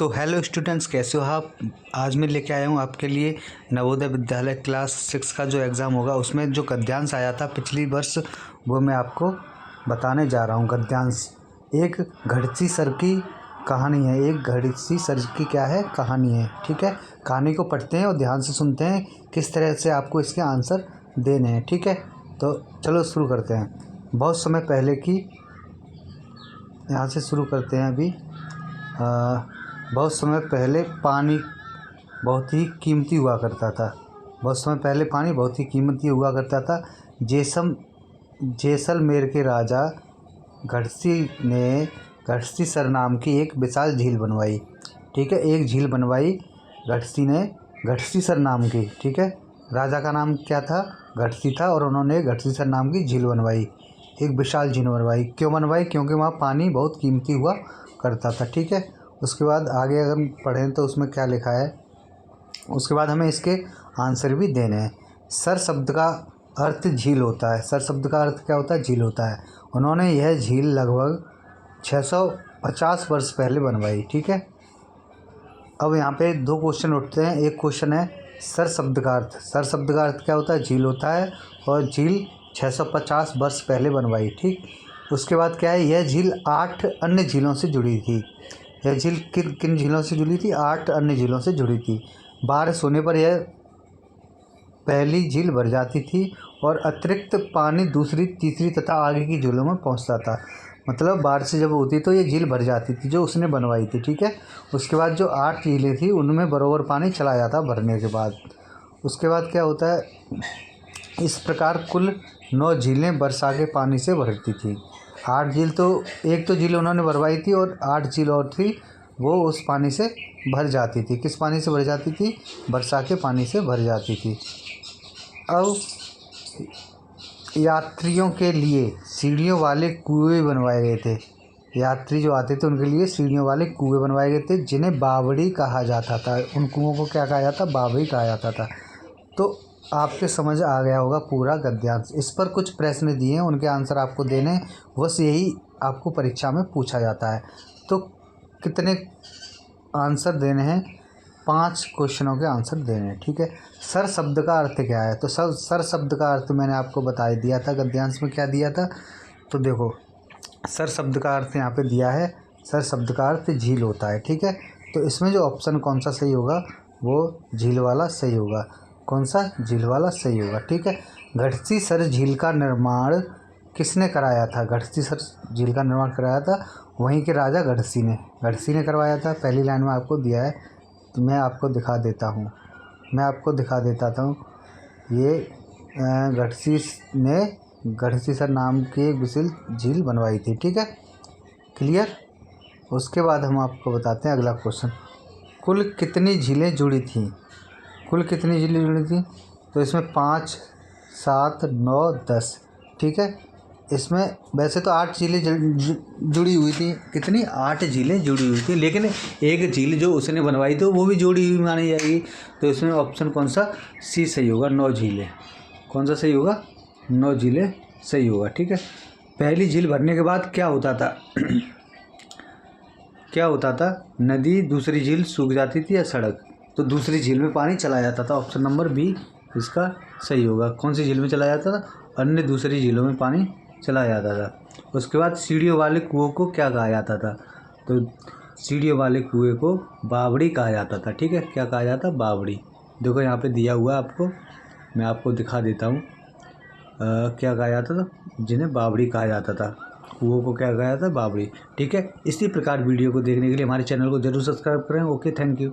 तो hello students, कैसे हो आप। आज मैं लेके आया हूँ आपके लिए नवोदय विद्यालय क्लास 6 का जो एग्ज़ाम होगा उसमें जो गद्यांश आया था पिछली वर्ष वो मैं आपको बताने जा रहा हूँ। गद्यांश एक घड़ची सर की कहानी है। एक घड़ची सर की क्या है, कहानी है। ठीक है, कहानी को पढ़ते हैं और ध्यान से सुनते हैं किस तरह से आपको इसके आंसर देने हैं। ठीक है, तो चलो शुरू करते हैं। बहुत समय पहले की, यहाँ से शुरू करते हैं अभी। बहुत समय पहले पानी बहुत ही कीमती हुआ करता था। बहुत समय पहले पानी बहुत ही कीमती हुआ करता था। जैसलमेर के राजा घड़सी ने घड़सी सर नाम की एक विशाल झील बनवाई। ठीक है, एक झील बनवाई घड़सी ने, घड़सी सर नाम की। ठीक है, राजा का नाम क्या था, घड़सी था, और उन्होंने घड़सी सर नाम की झील बनवाई, एक विशाल झील बनवाई। क्यों बनवाई? क्योंकि वहाँ पानी बहुत कीमती हुआ करता था। ठीक है, उसके बाद आगे अगर पढ़ें तो उसमें क्या लिखा है, उसके बाद हमें इसके आंसर भी देने हैं। सर शब्द का अर्थ झील होता है। सर शब्द का अर्थ क्या होता है? झील होता है। उन्होंने यह झील लगभग 650 वर्ष पहले बनवाई। ठीक है, अब यहाँ पे दो क्वेश्चन उठते हैं। एक क्वेश्चन है सर शब्द का अर्थ। सर शब्द का अर्थ क्या होता है? झील होता है, और झील 650 वर्ष पहले बनवाई। ठीक, उसके बाद क्या है, यह झील 8 अन्य झीलों से जुड़ी थी। यह झील किन किन झीलों से जुड़ी थी? 8 अन्य झीलों से जुड़ी थी। बारिश होने पर यह पहली झील भर जाती थी और अतिरिक्त पानी दूसरी, तीसरी तथा आगे की झीलों में पहुंचता था। मतलब बारिश जब होती तो ये झील भर जाती थी जो उसने बनवाई थी। ठीक है, उसके बाद जो 8 झीलें थी उनमें बराबर पानी चला जाता भरने के बाद। उसके बाद क्या होता है, इस प्रकार कुल 9 झीलें वर्षा के पानी से भरती थी। 8 झील तो, एक तो झील उन्होंने भरवाई थी और 8 झील और थी वो उस पानी से भर जाती थी। किस पानी से भर जाती थी? वर्षा के पानी से भर जाती थी। अब यात्रियों के लिए सीढ़ियों वाले कुएं बनवाए गए थे। यात्री जो आते थे उनके लिए सीढ़ियों वाले कुएं बनवाए गए थे जिन्हें बावड़ी कहा जाता था। उन कुओं को क्या कहा जाता? बावड़ी कहा जाता था। तो आपके समझ आ गया होगा पूरा गद्यांश। इस पर कुछ प्रश्न दिए हैं, उनके आंसर आपको देने, बस यही आपको परीक्षा में पूछा जाता है। तो कितने आंसर देने हैं? 5 क्वेश्चनों के आंसर देने हैं। ठीक है, सर शब्द का अर्थ क्या है? तो सर शब्द का अर्थ मैंने आपको बता दिया था। गद्यांश में क्या दिया था, तो देखो सर शब्द का अर्थ यहाँ पे दिया है। सर शब्द का अर्थ झील होता है। ठीक है, तो इसमें जो ऑप्शन कौन सा सही होगा, वो झील वाला सही होगा। कौन सा? झील वाला सही होगा। ठीक है, घड़सी सर झील का निर्माण किसने कराया था? घड़सी सर झील का निर्माण कराया था वहीं के राजा घड़सी ने। घड़सी ने करवाया था। पहली लाइन में आपको दिया है, तो मैं आपको दिखा देता हूँ। ये घड़सी ने घड़सी सर नाम की एक विशाल झील बनवाई थी। ठीक है, क्लियर। उसके बाद हम आपको बताते हैं अगला क्वेश्चन, कुल कितनी झीलें जुड़ी थीं? कुल कितनी झीलें जुड़ी थी? तो इसमें 5, 7, 9, 10। ठीक है, इसमें वैसे तो 8 झीलें जुड़ी हुई थी। कितनी? 8 झीलें जुड़ी हुई थी, लेकिन एक झील जो उसने बनवाई थी वो भी जुड़ी हुई मानी जाएगी। तो इसमें ऑप्शन कौन सा? सी सही होगा, 9 झीलें। कौन सा सही होगा? 9 झीलें सही होगा। ठीक है, पहली झील भरने के बाद क्या होता था क्या होता था? नदी, दूसरी झील सूख जाती थी या सड़क, तो दूसरी झील में पानी चला जाता था। ऑप्शन नंबर बी इसका सही होगा। कौन सी झील में चला जाता था? अन्य दूसरी झीलों में पानी चला जाता था। उसके बाद सीढ़ियों वाले कुओं को क्या कहा जाता था? तो सीढ़ियों वाले कुएं को बावड़ी कहा जाता था। ठीक है, क्या कहा जाता? बावड़ी। देखो यहाँ पे दिया हुआ है आपको, मैं आपको दिखा देता हूँ। क्या कहा जाता था? जिन्हें बावड़ी कहा जाता था। कुओं को क्या कहा जाता? बावड़ी। ठीक है, इसी प्रकार वीडियो को देखने के लिए हमारे चैनल को जरूर सब्सक्राइब करें। Okay, thank you.